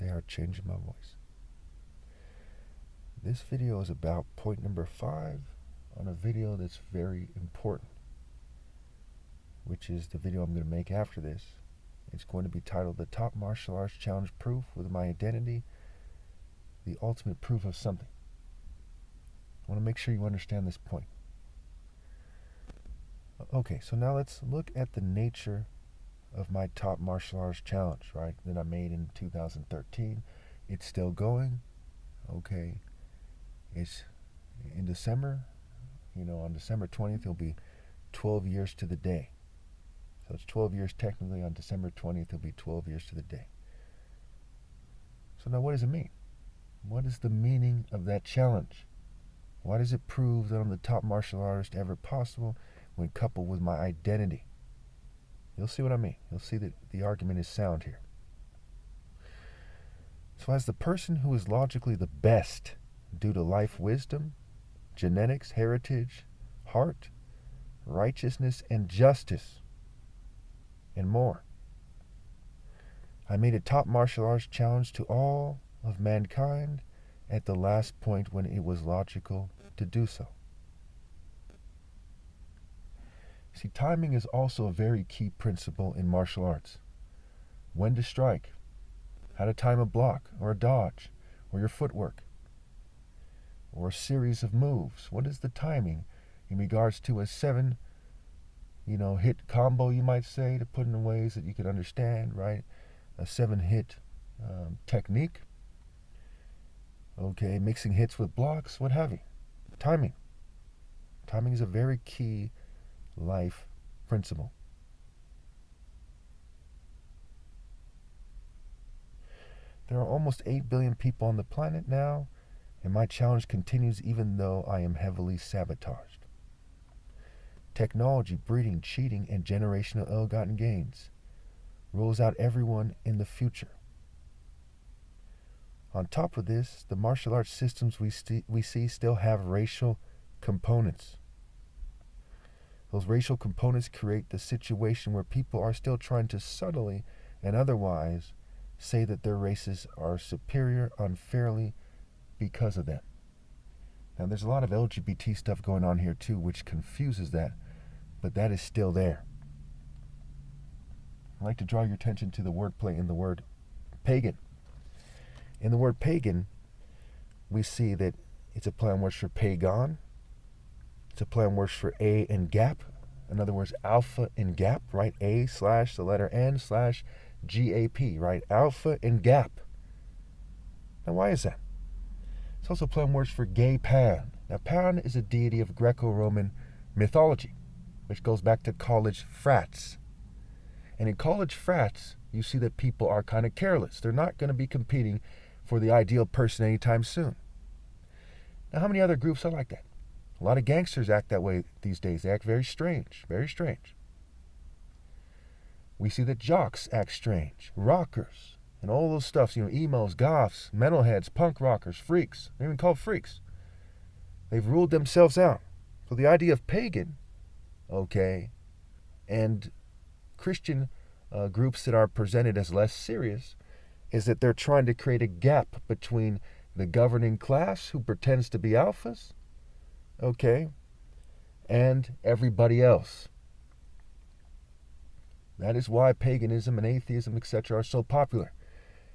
they are changing my voice. This video is about point number 5 on a video that's very important, which is the video I'm going to make after this. It's going to be titled The Top Martial Arts Challenge Proof with My Identity, the Ultimate Proof of Something. I want to make sure you understand this point. Okay, so now let's look at the nature of my Top Martial Arts Challenge, right, that I made in 2013. It's still going. Okay, it's in December, on December 20th, it'll be 12 years to the day. So it's 12 years technically. On December 20th, it'll be 12 years to the day. So now what does it mean? What is the meaning of that challenge? Why does it prove that I'm the top martial artist ever possible when coupled with my identity? You'll see what I mean. You'll see that the argument is sound here. So as the person who is logically the best due to life wisdom, genetics, heritage, heart, righteousness, and justice, and more, I made a top martial arts challenge to all of mankind at the last point when it was logical to do so. See, timing is also a very key principle in martial arts. When to strike, how to time a block or a dodge, or your footwork, or a series of moves. What is the timing in regards to a 7, hit combo, you might say, to put in ways that you can understand, right? A 7-hit technique. Okay, mixing hits with blocks, what have you. Timing. Timing is a very key life principle. There are almost 8 billion people on the planet now, and my challenge continues even though I am heavily sabotaged. Technology, breeding, cheating, and generational ill-gotten gains rules out everyone in the future. On top of this, the martial arts systems we see still have racial components. Those racial components create the situation where people are still trying to subtly and otherwise say that their races are superior unfairly because of them. Now, there's a lot of LGBT stuff going on here too, which confuses that, but that is still there. I'd like to draw your attention to the wordplay in the word pagan. In the word pagan, we see that it's a play on words for pagan. It's a play on words for A and gap. In other words, alpha and gap, right? A / the letter N / GAP, right? Alpha and gap. Now, why is that? It's also a play on words for gay Pan. Now, Pan is a deity of Greco-Roman mythology, which goes back to college frats. And in college frats, you see that people are kind of careless. They're not going to be competing for the ideal person anytime soon. Now, how many other groups are like that? A lot of gangsters act that way these days. They act very strange, very strange. We see that jocks act strange, rockers, and all those stuffs, emos, goths, metalheads, punk rockers, freaks. They're even called freaks. They've ruled themselves out. So the idea of pagan, and Christian groups that are presented as less serious is that they're trying to create a gap between the governing class who pretends to be alphas, and everybody else. That is why paganism and atheism, etc., are so popular.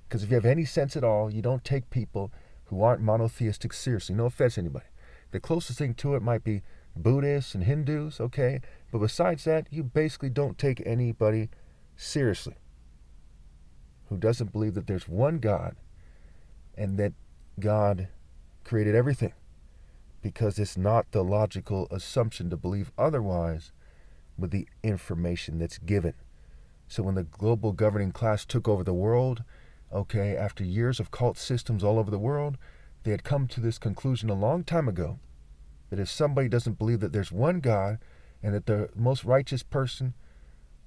Because if you have any sense at all, you don't take people who aren't monotheistic seriously. No offense to anybody. The closest thing to it might be Buddhists and Hindus, but besides that, you basically don't take anybody seriously who doesn't believe that there's one God and that God created everything, because it's not the logical assumption to believe otherwise with the information that's given. So when the global governing class took over the world, after years of cult systems all over the world, they had come to this conclusion a long time ago that if somebody doesn't believe that there's one God and that the most righteous person,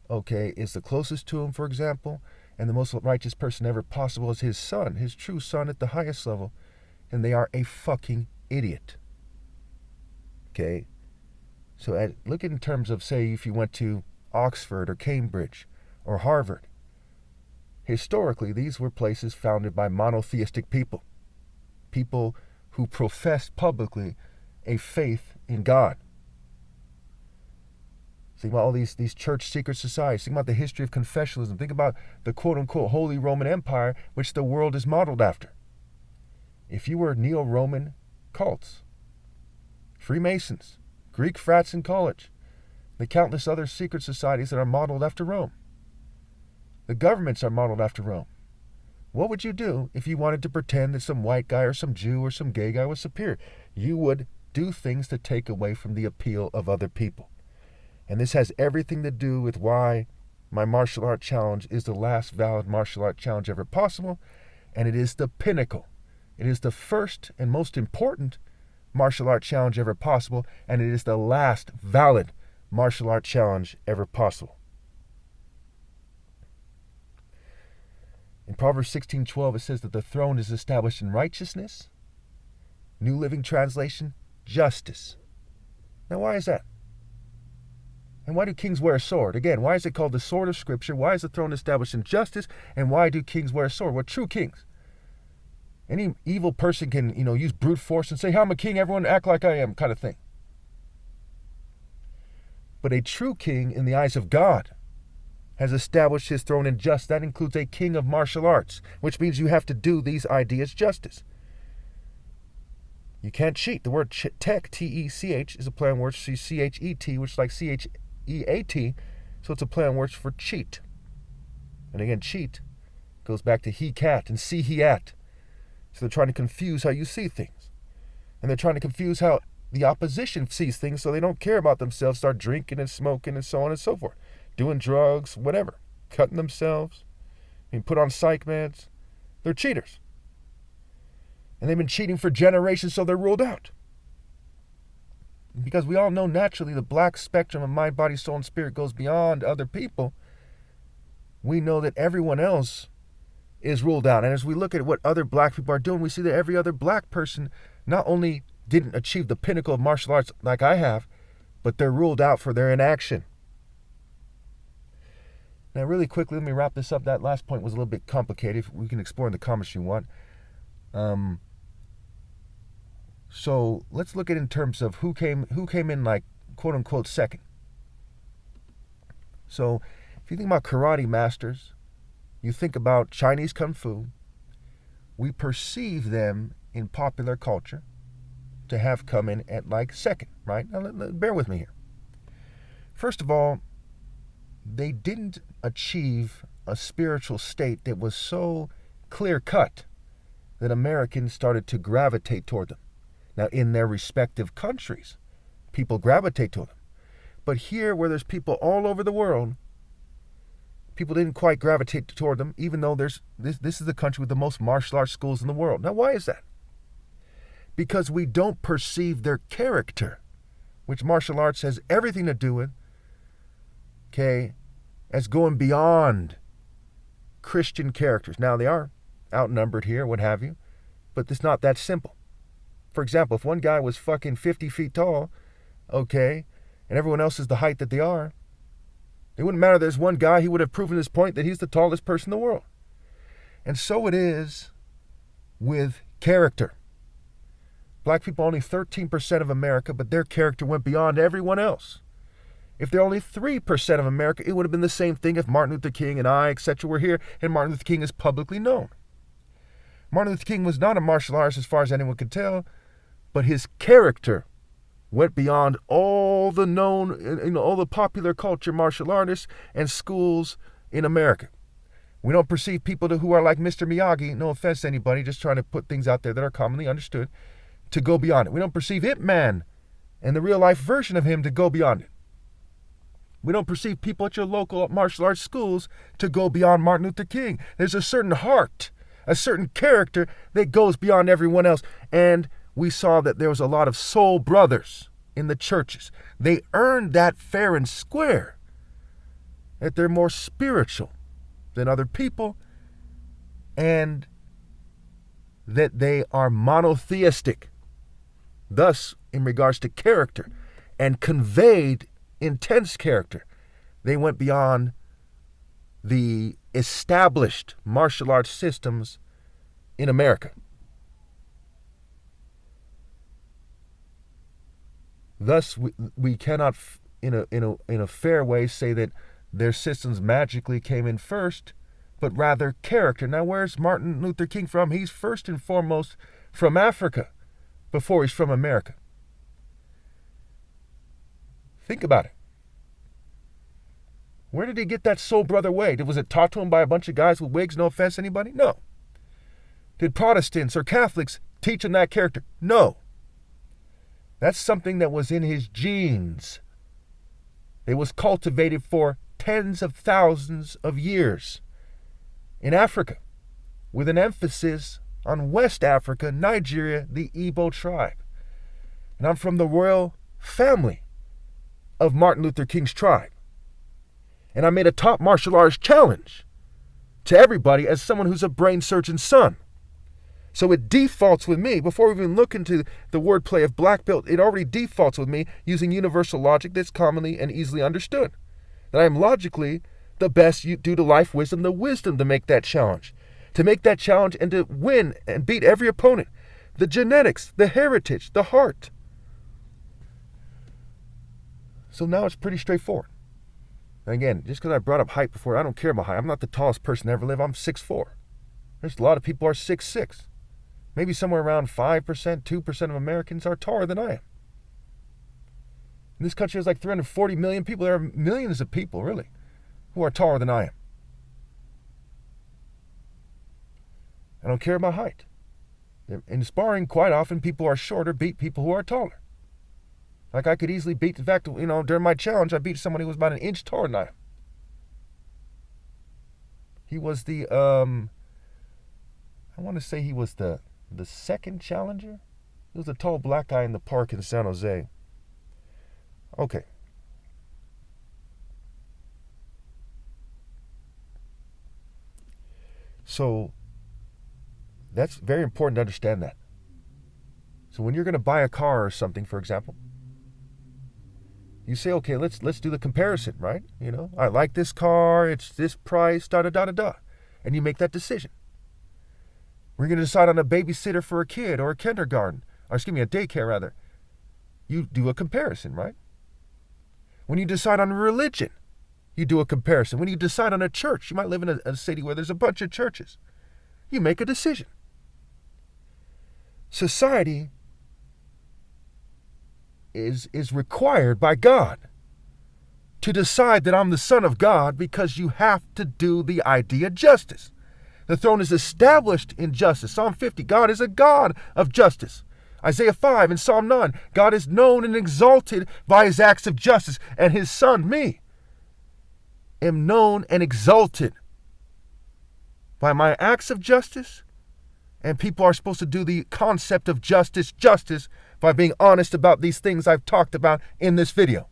is the closest to him, for example, and the most righteous person ever possible is his son, his true son at the highest level, and they are a fucking idiot. So look in terms of, say, if you went to Oxford or Cambridge or Harvard. historically, these were places founded by monotheistic people, people who professed publicly a faith in God. Think about all these church secret societies. Think about the history of confessionalism. Think about the quote-unquote Holy Roman Empire, which the world is modeled after. If you were Neo-Roman cults, Freemasons, Greek frats in college, the countless other secret societies that are modeled after Rome, the governments are modeled after Rome. What would you do if you wanted to pretend that some white guy or some Jew or some gay guy was superior? You would do things to take away from the appeal of other people. And this has everything to do with why my martial art challenge is the last valid martial art challenge ever possible, and it is the pinnacle. It is the first and most important martial art challenge ever possible, and it is the last valid martial art challenge ever possible. In Proverbs 16:12, it says that the throne is established in righteousness. New Living Translation, justice. Now, why is that? And why do kings wear a sword? Again, why is it called the sword of Scripture? Why is the throne established in justice? And why do kings wear a sword? Well, true kings. Any evil person can, use brute force and say, I'm a king, everyone act like I am, kind of thing. But a true king, in the eyes of God, has established his throne in justice. That includes a king of martial arts, which means you have to do these ideas justice. You can't cheat. The word tech, T-E-C-H, is a play on words for C-H-E-T, which is like C-H-E-A-T, so it's a play on words for cheat. And again, cheat goes back to he cat and see he at. So they're trying to confuse how you see things. And they're trying to confuse how the opposition sees things, so they don't care about themselves, start drinking and smoking and so on and so forth. Doing drugs, whatever. Cutting themselves. Being put on psych meds. They're cheaters. And they've been cheating for generations, so they're ruled out. Because we all know naturally the black spectrum of mind, body, soul, and spirit goes beyond other people. We know that everyone else is ruled out. And as we look at what other black people are doing, we see that every other black person not only didn't achieve the pinnacle of martial arts like I have, but they're ruled out for their inaction. Now, really quickly, let me wrap this up. That last point was a little bit complicated. We can explore in the comments if you want. So let's look at it in terms of who came in like quote unquote second. So if you think about karate masters, you think about Chinese Kung Fu, we perceive them in popular culture to have come in at like second, right? Now, bear with me here. First of all, they didn't achieve a spiritual state that was so clear-cut that Americans started to gravitate toward them. Now, in their respective countries, people gravitate to them. But here, where there's people all over the world, people didn't quite gravitate toward them, even though this is the country with the most martial arts schools in the world. Now, why is that? Because we don't perceive their character, which martial arts has everything to do with, as going beyond Christian characters. Now, they are outnumbered here, what have you, but it's not that simple. For example, if one guy was fucking 50 feet tall, and everyone else is the height that they are, it wouldn't matter there's one guy, he would have proven his point that he's the tallest person in the world. And so it is with character. Black people are only 13% of America, but their character went beyond everyone else. If they're only 3% of America, it would have been the same thing if Martin Luther King and I, etc., were here, and Martin Luther King is publicly known. Martin Luther King was not a martial artist as far as anyone could tell, but his character went beyond all the known, all the popular culture martial artists and schools in America. We don't perceive people who are like Mr. Miyagi, no offense to anybody, just trying to put things out there that are commonly understood, to go beyond it. We don't perceive Ip Man and the real life version of him to go beyond it. We don't perceive people at your local martial arts schools to go beyond Martin Luther King. There's a certain heart, a certain character that goes beyond everyone else. And we saw that there was a lot of soul brothers in the churches. They earned that fair and square, that they're more spiritual than other people, and that they are monotheistic. Thus, in regards to character, and conveyed intense character, they went beyond the established martial arts systems in America. Thus, we cannot, in a fair way, say that their systems magically came in first, but rather character. Now, where's Martin Luther King from? He's first and foremost from Africa before he's from America. Think about it. Where did he get that soul brother way? Was it taught to him by a bunch of guys with wigs? No offense to anybody? No. Did Protestants or Catholics teach him that character? No. That's something that was in his genes. It was cultivated for tens of thousands of years in Africa, with an emphasis on West Africa, Nigeria, the Igbo tribe. And I'm from the royal family of Martin Luther King's tribe. And I made a top martial arts challenge to everybody as someone who's a brain surgeon's son. So it defaults with me, before we even look into the wordplay of black belt, it already defaults with me using universal logic that's commonly and easily understood. That I am logically the best due to life wisdom, the wisdom to make that challenge. To make that challenge and to win and beat every opponent. The genetics, the heritage, the heart. So now it's pretty straightforward. And again, just because I brought up height before, I don't care about height. I'm not the tallest person to ever live. I'm 6'4". There's a lot of people who are 6'6". Maybe somewhere around 5%, 2% of Americans are taller than I am. And this country has like 340 million people. There are millions of people, really, who are taller than I am. I don't care about height. In sparring, quite often, people who are shorter beat people who are taller. Like I could easily beat, in fact, during my challenge, I beat someone who was about an inch taller than I am. He was the, I want to say he was the second challenger. He was a tall black guy in the park in San Jose. Okay. So that's very important to understand that. So when you're going to buy a car or something, for example, you say, okay, let's do the comparison, right? I like this car, it's this price, da-da-da-da-da. And you make that decision. We're going to decide on a babysitter for a kid or a kindergarten, or a daycare rather. You do a comparison, right? When you decide on religion, you do a comparison. When you decide on a church, you might live in a city where there's a bunch of churches. You make a decision. Society is required by God to decide that I'm the son of God, because you have to do the idea of justice. The throne is established in justice. Psalm 50, God is a God of justice. Isaiah 5 and Psalm 9, God is known and exalted by his acts of justice, and his son, me, am known and exalted by my acts of justice. And people are supposed to do the concept of justice by being honest about these things I've talked about in this video.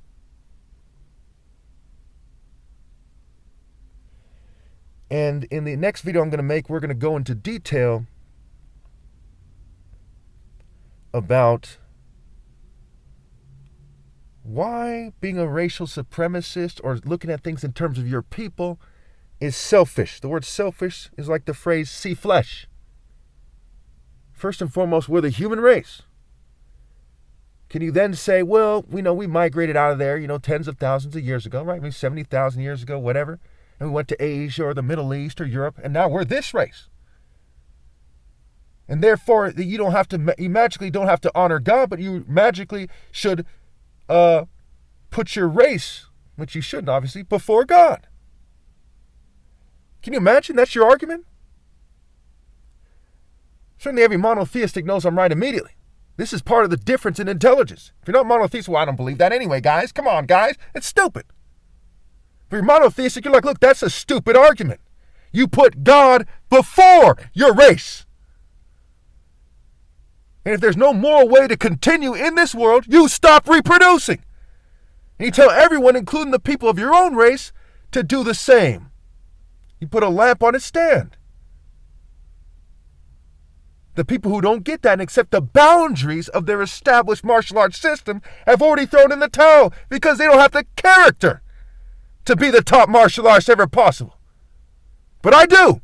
And in the next video I'm going to make, we're going to go into detail about why being a racial supremacist or looking at things in terms of your people is selfish. The word selfish is like the phrase see flesh. First and foremost, we're the human race. Can you then say, well, we migrated out of there, tens of thousands of years ago, right? Maybe 70,000 years ago, whatever. And we went to Asia or the Middle East or Europe, and now we're this race. And therefore, you magically don't have to honor God, but you magically should put your race, which you shouldn't obviously, before God. Can you imagine? That's your argument? Certainly every monotheistic knows I'm right immediately. This is part of the difference in intelligence. If you're not monotheistic, well, I don't believe that anyway, guys. Come on, guys. It's stupid. If you're monotheistic, you're like, look, that's a stupid argument. You put God before your race. And if there's no moral way to continue in this world, you stop reproducing. And you tell everyone, including the people of your own race, to do the same. You put a lamp on its stand. The people who don't get that and accept the boundaries of their established martial arts system have already thrown in the towel because they don't have the character to be the top martial arts ever possible. But I do.